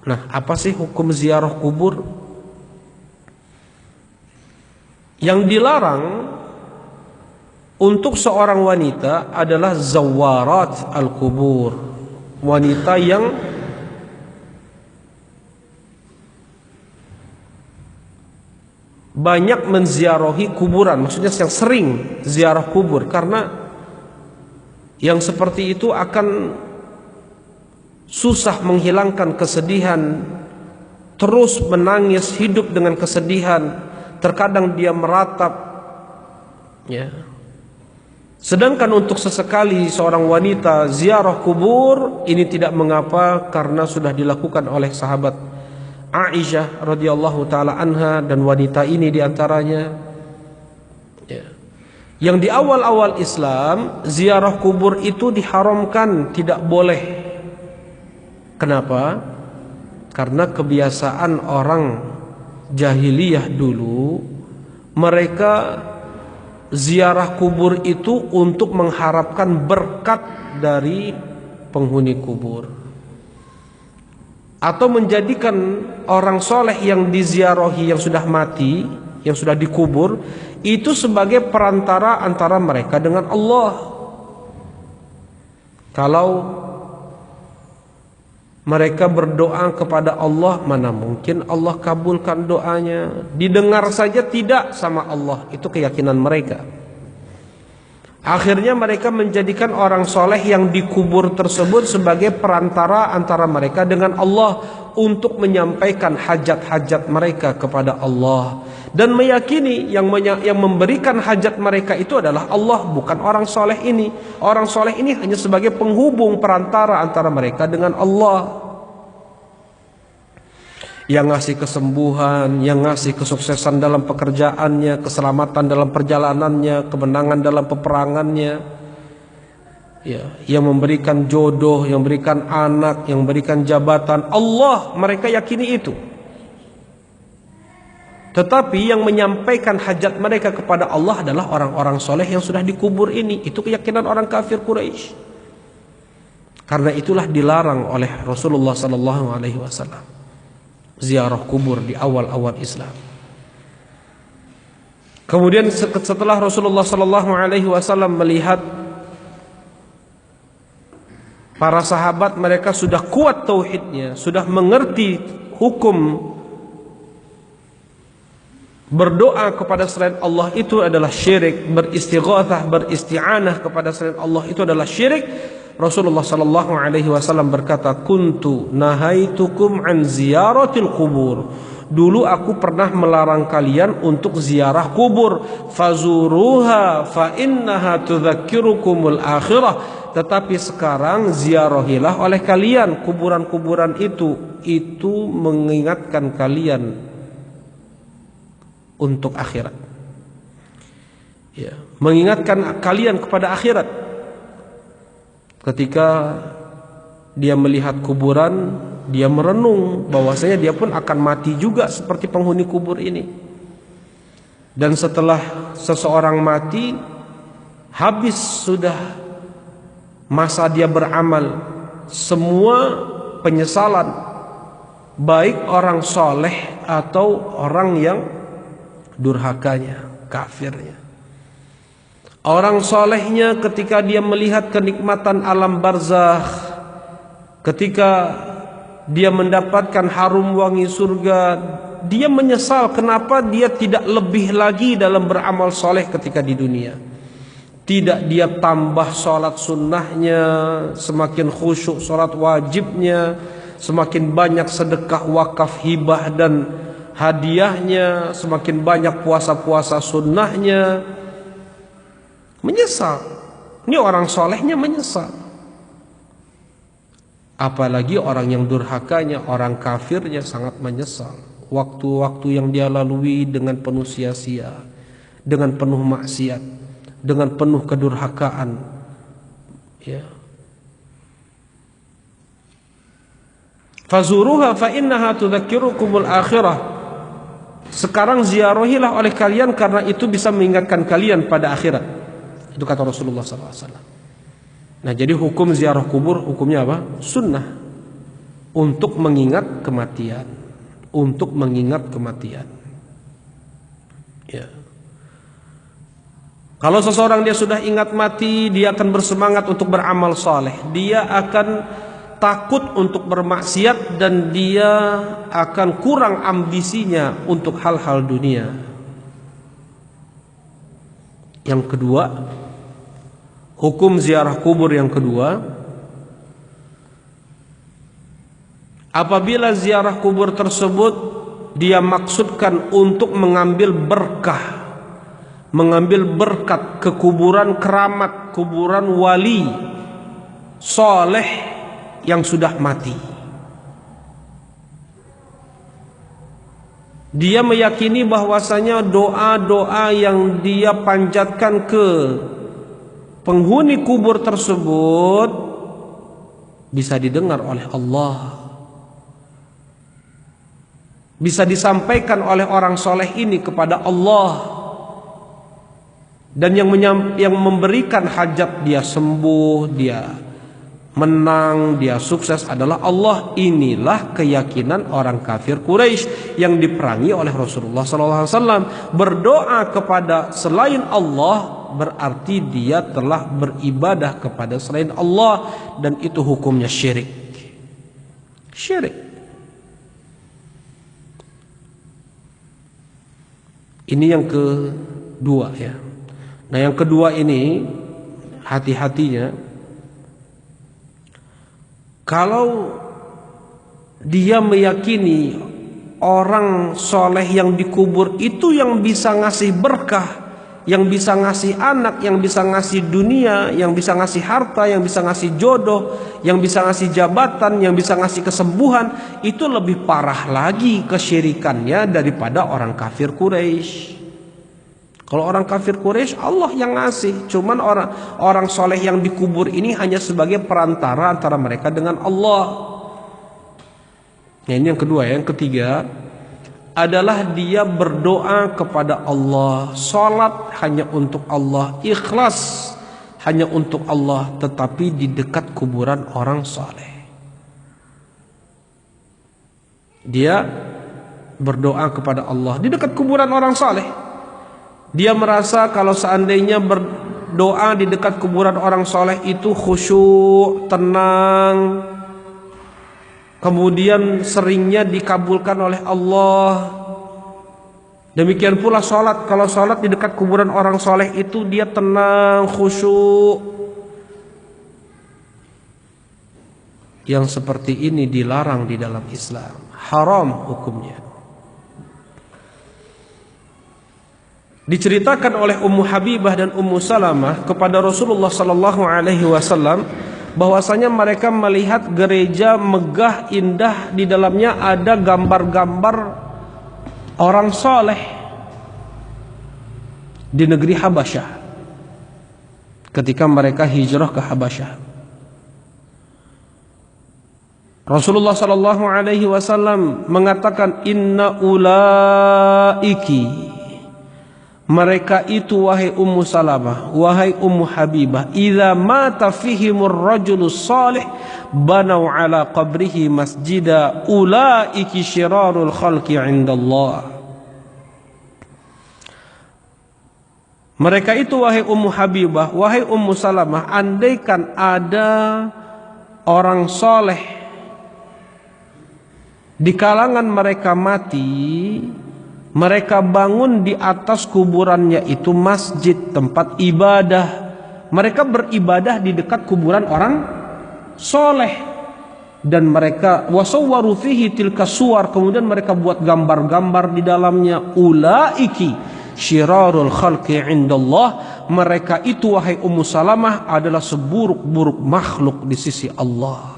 Nah, apa sih hukum ziarah kubur? Yang dilarang untuk seorang wanita adalah zawarat al-kubur, wanita yang banyak menziarahi kuburan, maksudnya yang sering ziarah kubur, karena yang seperti itu akan susah menghilangkan kesedihan, terus menangis, hidup dengan kesedihan, terkadang dia meratap, ya. Sedangkan untuk sesekali seorang wanita ziarah kubur, ini tidak mengapa karena sudah dilakukan oleh sahabat Aisyah radhiyallahu taala anha, dan wanita ini diantaranya, ya. Yang di awal-awal Islam ziarah kubur itu diharamkan, tidak boleh. Kenapa? Karena kebiasaan orang jahiliyah dulu, mereka ziarah kubur itu untuk mengharapkan berkat dari penghuni kubur, atau menjadikan orang soleh yang diziarahi, yang sudah mati, yang sudah dikubur, itu sebagai perantara antara mereka dengan Allah. Kalau mereka berdoa kepada Allah, mana mungkin Allah kabulkan doanya, didengar saja tidak sama Allah. Itu keyakinan mereka. Akhirnya mereka menjadikan orang soleh yang dikubur tersebut sebagai perantara antara mereka dengan Allah, untuk menyampaikan hajat-hajat mereka kepada Allah, dan meyakini yang memberikan hajat mereka itu adalah Allah, bukan orang soleh ini. Orang soleh ini hanya sebagai penghubung, perantara antara mereka dengan Allah, yang ngasih kesembuhan, yang ngasih kesuksesan dalam pekerjaannya, keselamatan dalam perjalanannya, kemenangan dalam peperangannya, ya, yang memberikan jodoh, yang memberikan anak, yang memberikan jabatan. Allah, mereka yakini itu. Tetapi yang menyampaikan hajat mereka kepada Allah adalah orang-orang soleh yang sudah dikubur ini. Itu keyakinan orang kafir Quraisy. Karena itulah dilarang oleh Rasulullah SAW ziarah kubur di awal-awal Islam. Kemudian setelah Rasulullah SAW melihat para sahabat mereka sudah kuat tauhidnya, sudah mengerti hukum berdoa kepada selain Allah itu adalah syirik, beristighatsah, beristi'anah kepada selain Allah itu adalah syirik, Rasulullah SAW berkata, kuntu nahaitukum an ziyaratil kubur. Dulu aku pernah melarang kalian untuk ziarah kubur. Fazuruha fa innaha tudzakirukumul akhirah. Tetapi sekarang ziarahilah oleh kalian kuburan-kuburan itu mengingatkan kalian untuk akhirat, ya, mengingatkan kalian kepada akhirat. Ketika dia melihat kuburan, dia merenung bahwasanya dia pun akan mati juga seperti penghuni kubur ini. Dan setelah seseorang mati, habis sudah masa dia beramal, semua penyesalan, baik orang soleh atau orang yang durhakanya, kafirnya. Orang solehnya ketika dia melihat kenikmatan alam barzakh, ketika dia mendapatkan harum wangi surga, dia menyesal kenapa dia tidak lebih lagi dalam beramal soleh ketika di dunia. Tidak dia tambah sholat sunnahnya, semakin khusyuk sholat wajibnya, semakin banyak sedekah, wakaf, hibah dan hadiahnya, semakin banyak puasa-puasa sunnahnya. Menyesal. Ini orang solehnya menyesal. Apalagi orang yang durhakanya, orang kafirnya sangat menyesal. Waktu-waktu yang dia lalui dengan penuh sia-sia, dengan penuh maksiat, dengan penuh kedurhakaan, ya. Fazuruha fa innaha tudzakirukumul akhirah. Sekarang ziarahilah oleh kalian karena itu bisa mengingatkan kalian pada akhirat. Itu kata Rasulullah SAW. Nah, jadi hukum ziarah kubur hukumnya apa? Sunnah. untuk mengingat kematian, untuk mengingat kematian. Ya. Kalau seseorang dia sudah ingat mati, dia akan bersemangat untuk beramal saleh. Dia akan takut untuk bermaksiat dan dia akan kurang ambisinya untuk hal-hal dunia. Yang kedua, hukum ziarah kubur yang kedua, apabila ziarah kubur tersebut dia maksudkan untuk mengambil berkah, mengambil berkat ke kuburan keramat, kuburan wali soleh yang sudah mati. Dia meyakini bahwasanya doa-doa yang dia panjatkan ke penghuni kubur tersebut bisa didengar oleh Allah, bisa disampaikan oleh orang soleh ini kepada Allah, dan yang memberikan hajat dia sembuh, dia menang, dia sukses adalah Allah. Inilah keyakinan orang kafir Quraisy yang diperangi oleh Rasulullah SAW. Berdoa kepada selain Allah berarti dia telah beribadah kepada selain Allah, dan itu hukumnya syirik. Syirik. Ini yang kedua ya. Nah, yang kedua ini hati-hatinya, kalau dia meyakini orang soleh yang dikubur itu yang bisa ngasih berkah, yang bisa ngasih anak, yang bisa ngasih dunia, yang bisa ngasih harta, yang bisa ngasih jodoh, yang bisa ngasih jabatan, yang bisa ngasih kesembuhan, itu lebih parah lagi kesyirikannya daripada orang kafir Quraisy. Kalau orang kafir Quraisy Allah yang ngasih, cuman orang soleh yang dikubur ini hanya sebagai perantara antara mereka dengan Allah. Nah, ini yang kedua. Yang ketiga adalah dia berdoa kepada Allah, salat hanya untuk Allah, ikhlas hanya untuk Allah, tetapi di dekat kuburan orang soleh. Dia berdoa kepada Allah di dekat kuburan orang soleh. Dia merasa kalau seandainya berdoa di dekat kuburan orang soleh itu khusyuk, tenang, kemudian seringnya dikabulkan oleh Allah. Demikian pula sholat, kalau sholat di dekat kuburan orang soleh itu dia tenang, khusyuk. Yang seperti ini dilarang di dalam Islam, haram hukumnya. Diceritakan oleh Ummu Habibah dan Ummu Salamah kepada Rasulullah sallallahu alaihi wasallam bahwasanya mereka melihat gereja megah indah, di dalamnya ada gambar-gambar orang soleh di negeri Habasyah ketika mereka hijrah ke Habasyah. Rasulullah sallallahu alaihi wasallam mengatakan, inna ulaiki, mereka itu wahai Ummu Salamah, wahai Ummu Habibah, idza mata fihimur rajulus salih banau ala qabrihi masjida ulaiki syirarul khalqi indallah. Mereka itu wahai Ummu Habibah, wahai Ummu Salamah, andaikan ada orang soleh di kalangan mereka mati, mereka bangun di atas kuburannya itu masjid, tempat ibadah. Mereka beribadah di dekat kuburan orang soleh, dan mereka wasawwaru fihi tilka suwar, kemudian mereka buat gambar-gambar di dalamnya. Ulaiki syirarul khalqi indallah, mereka itu wahai Ummu Salamah adalah seburuk-buruk makhluk di sisi Allah.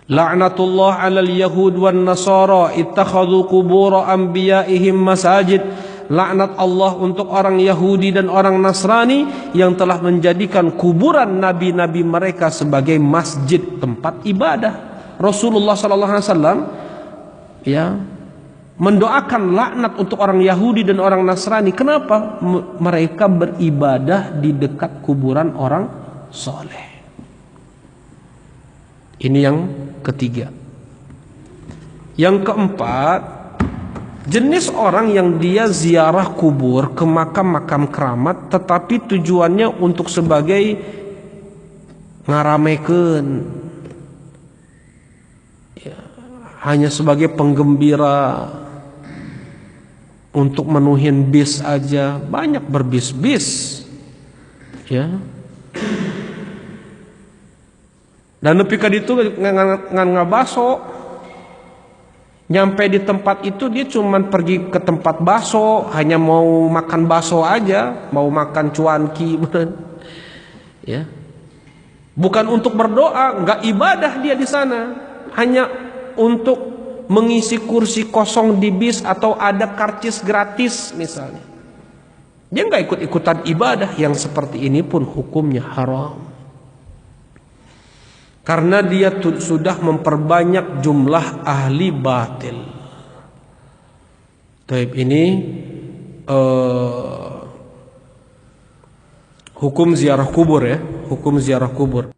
La'natullah 'alal yahud wan nasara ittakhadhu qubur anbiya'ihim masajid. Laknat Allah untuk orang Yahudi dan orang Nasrani yang telah menjadikan kuburan nabi-nabi mereka sebagai masjid, tempat ibadah. Rasulullah sallallahu alaihi wasallam ya mendoakan laknat untuk orang Yahudi dan orang Nasrani. Kenapa? Mereka beribadah di dekat kuburan orang soleh. Ini yang ketiga. Yang keempat, jenis orang yang dia ziarah kubur ke makam-makam keramat tetapi tujuannya untuk sebagai ngaramekeun, ya, hanya sebagai penggembira, untuk menuhin bis aja. Banyak berbis-bis, ya. Dan nepi ka ditu ngan ngabaso, nyampe di tempat itu dia cuman pergi ke tempat baso, hanya mau makan baso aja, mau makan cuanki, ya. Bukan untuk berdoa, nggak ibadah dia di sana, hanya untuk mengisi kursi kosong di bis atau ada karcis gratis misalnya. Dia nggak ikut-ikutan ibadah. Yang seperti ini pun hukumnya haram, karena dia sudah memperbanyak jumlah ahli batil. Taib ini hukum ziarah kubur, ya, hukum ziarah kubur.